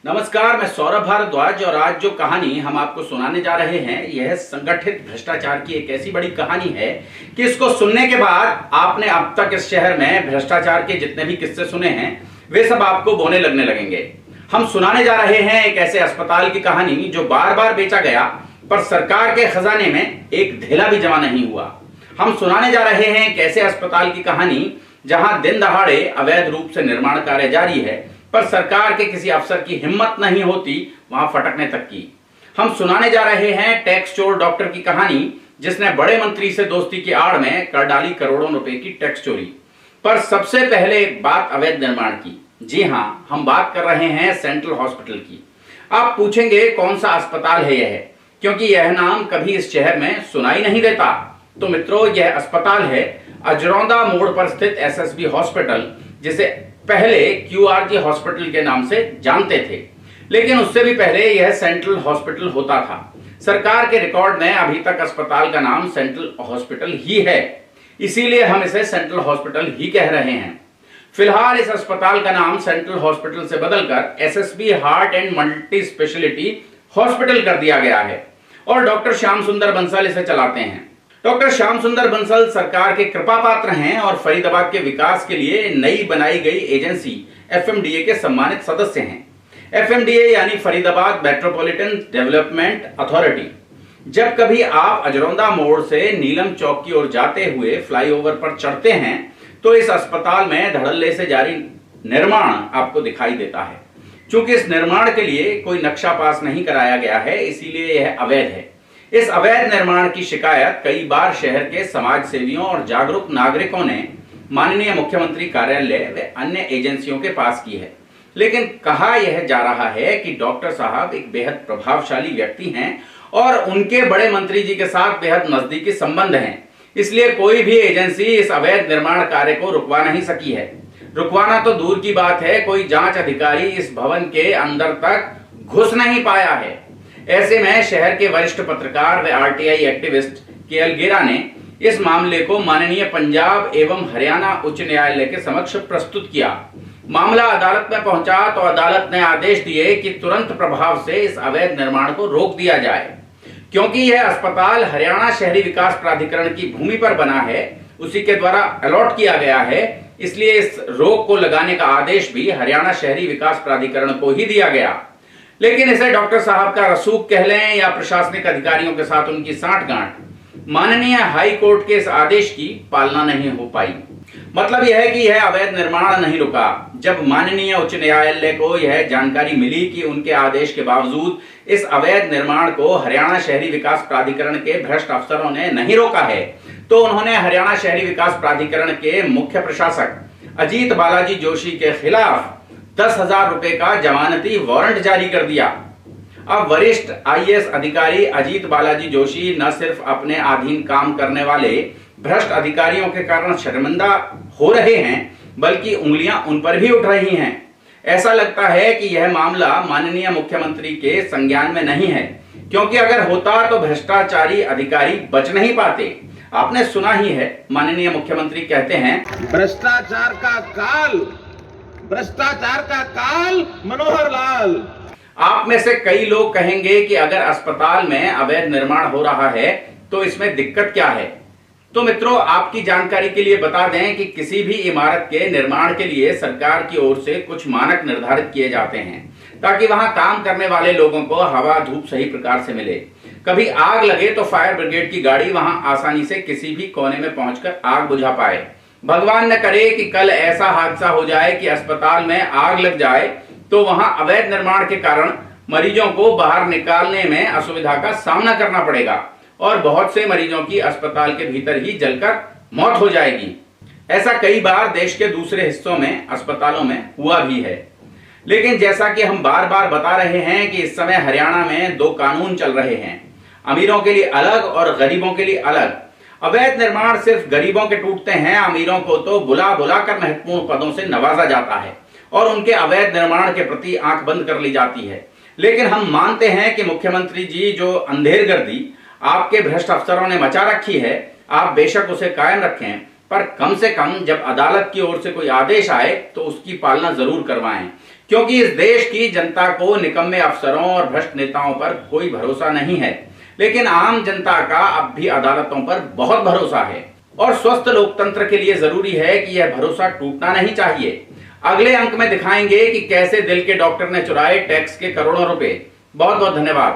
नमस्कार, मैं सौरभ भारद्वाज और आज जो कहानी हम आपको सुनाने जा रहे हैं यह संगठित भ्रष्टाचार की एक ऐसी बड़ी कहानी है कि इसको सुनने के बाद आपने अब तक इस शहर में भ्रष्टाचार के जितने भी किस्से सुने हैं वे सब आपको बोने लगने लगेंगे। हम सुनाने जा रहे हैं एक ऐसे अस्पताल की कहानी जो बार बार बेचा गया पर सरकार के खजाने में एक धेला भी जमा नहीं हुआ। हम सुनाने जा रहे हैं एक ऐसे अस्पताल की कहानी जहां दिन दहाड़े अवैध रूप से निर्माण कार्य जारी है पर सरकार के किसी अफसर की हिम्मत नहीं होती वहां फटकने तक की। हम सुनाने जा रहे हैं टैक्स चोर डॉक्टर की कहानी जिसने बड़े मंत्री से दोस्ती की आड़ में कर डाली करोड़ों रुपए की टैक्स चोरी। पर सबसे पहले बात अवैध निर्माण की। जी हां, हम बात कर रहे हैं सेंट्रल हॉस्पिटल की। आप पूछेंगे कौन सा अस्पताल है यह, क्योंकि यह नाम कभी इस शहर में सुनाई नहीं देता। तो मित्रों, यह अस्पताल है अजरौंदा मोड़ पर स्थित एसएसबी हॉस्पिटल, जिसे पहले क्यूआरजी हॉस्पिटल के नाम से जानते थे, लेकिन उससे भी पहले यह सेंट्रल हॉस्पिटल होता था। सरकार के रिकॉर्ड में अभी तक अस्पताल का नाम सेंट्रल हॉस्पिटल ही है, इसीलिए हम इसे सेंट्रल हॉस्पिटल ही कह रहे हैं। फिलहाल इस अस्पताल का नाम सेंट्रल हॉस्पिटल से बदलकर SSB heart and multi speciality hospital कर दिया गया है और डॉक्टर श्याम सुंदर बंसल इसे चलाते हैं। डॉक्टर श्याम सुंदर बंसल सरकार के कृपा पात्र हैं और फरीदाबाद के विकास के लिए नई बनाई गई एजेंसी एफएमडीए के सम्मानित सदस्य हैं। एफएमडीए यानी फरीदाबाद मेट्रोपॉलिटन डेवलपमेंट अथॉरिटी। जब कभी आप अजरौंदा मोड़ से नीलम चौक की ओर जाते हुए फ्लाईओवर पर चढ़ते हैं तो इस अस्पताल में धड़ल्ले से जारी निर्माण आपको दिखाई देता है। चूंकि इस निर्माण के लिए कोई नक्शा पास नहीं कराया गया है, इसीलिए यह अवैध है। इस अवैध निर्माण की शिकायत कई बार शहर के समाज सेवियों और जागरूक नागरिकों ने माननीय मुख्यमंत्री कार्यालय व अन्य एजेंसियों के पास की है, लेकिन कहा यह जा रहा है कि डॉक्टर साहब एक बेहद प्रभावशाली व्यक्ति हैं और उनके बड़े मंत्री जी के साथ बेहद नजदीकी संबंध हैं, इसलिए कोई भी एजेंसी इस अवैध निर्माण कार्य को रुकवा नहीं सकी है। रुकवाना तो दूर की बात है, कोई जांच अधिकारी इस भवन के अंदर तक घुस नहीं पाया है। ऐसे में शहर के वरिष्ठ पत्रकार व आरटीआई एक्टिविस्ट केएल गेरा ने इस मामले को माननीय पंजाब एवं हरियाणा उच्च न्यायालय के समक्ष प्रस्तुत किया। मामला अदालत में पहुंचा तो अदालत ने आदेश दिए कि तुरंत प्रभाव से इस अवैध निर्माण को रोक दिया जाए। क्योंकि यह अस्पताल हरियाणा शहरी विकास प्राधिकरण की भूमि पर बना है, उसी के द्वारा अलॉट किया गया है, इसलिए इस रोक को लगाने का आदेश भी हरियाणा शहरी विकास प्राधिकरण को ही दिया गया। लेकिन इसे डॉक्टर साहब का रसूख कह लें या प्रशासनिक अधिकारियों के साथ उनकी सांठगांठ, माननीय हाई कोर्ट के इस आदेश की पालना नहीं हो पाई। मतलब यह है कि यह अवैध निर्माण नहीं रुका। जब माननीय उच्च न्यायालय को यह जानकारी मिली कि उनके आदेश के बावजूद इस अवैध निर्माण को हरियाणा शहरी विकास प्राधिकरण के भ्रष्ट अफसरों ने नहीं रोका है, तो उन्होंने हरियाणा शहरी विकास प्राधिकरण के मुख्य प्रशासक अजीत बालाजी जोशी के खिलाफ 10,000 रुपए का जमानती वारंट जारी कर दिया। अब वरिष्ठ आईएएस अधिकारी अजीत बालाजी जोशी न सिर्फ अपने अधीन काम करने वाले भ्रष्ट अधिकारियों के कारण शर्मिंदा हो रहे हैं, बल्कि उंगलियां उन पर भी उठ रही हैं। ऐसा लगता है कि यह मामला माननीय मुख्यमंत्री के संज्ञान में नहीं है, क्योंकि अगर होता तो भ्रष्टाचारी अधिकारी बच नहीं पाते। आपने सुना ही है, माननीय मुख्यमंत्री कहते हैं, भ्रष्टाचार का काल मनोहर लाल। आप में से कई लोग कहेंगे कि अगर अस्पताल में अवैध निर्माण हो रहा है तो इसमें दिक्कत क्या है। तो मित्रों, आपकी जानकारी के लिए बता दें कि किसी भी इमारत के निर्माण के लिए सरकार की ओर से कुछ मानक निर्धारित किए जाते हैं ताकि वहां काम करने वाले लोगों को हवा धूप सही प्रकार से मिले। कभी आग लगे तो फायर ब्रिगेड की गाड़ी वहां आसानी से किसी भी कोने में पहुंचकर आग बुझा पाए। भगवान न करे कि कल ऐसा हादसा हो जाए कि अस्पताल में आग लग जाए तो वहां अवैध निर्माण के कारण मरीजों को बाहर निकालने में असुविधा का सामना करना पड़ेगा और बहुत से मरीजों की अस्पताल के भीतर ही जलकर मौत हो जाएगी। ऐसा कई बार देश के दूसरे हिस्सों में अस्पतालों में हुआ भी है। लेकिन जैसा कि हम बार बार बता रहे हैं कि इस समय हरियाणा में 2 कानून चल रहे हैं, अमीरों के लिए अलग और गरीबों के लिए अलग। अवैध निर्माण सिर्फ गरीबों के टूटते हैं, अमीरों को तो बुला बुला कर महत्वपूर्ण पदों से नवाजा जाता है और उनके अवैध निर्माण के प्रति आंख बंद कर ली जाती है। लेकिन हम मानते हैं कि मुख्यमंत्री जी जो अंधेरगर्दी आपके भ्रष्ट अफसरों ने मचा रखी है, आप बेशक उसे कायम रखें, पर कम से कम जब अदालत की ओर से कोई आदेश आए तो उसकी पालना जरूर करवाएं, क्योंकि इस देश की जनता को निकम्मे अफसरों और भ्रष्ट नेताओं पर कोई भरोसा नहीं है, लेकिन आम जनता का अब भी अदालतों पर बहुत भरोसा है और स्वस्थ लोकतंत्र के लिए जरूरी है कि यह भरोसा टूटना नहीं चाहिए। अगले अंक में दिखाएंगे कि कैसे दिल के डॉक्टर ने चुराए टैक्स के करोड़ों रुपए। बहुत बहुत धन्यवाद।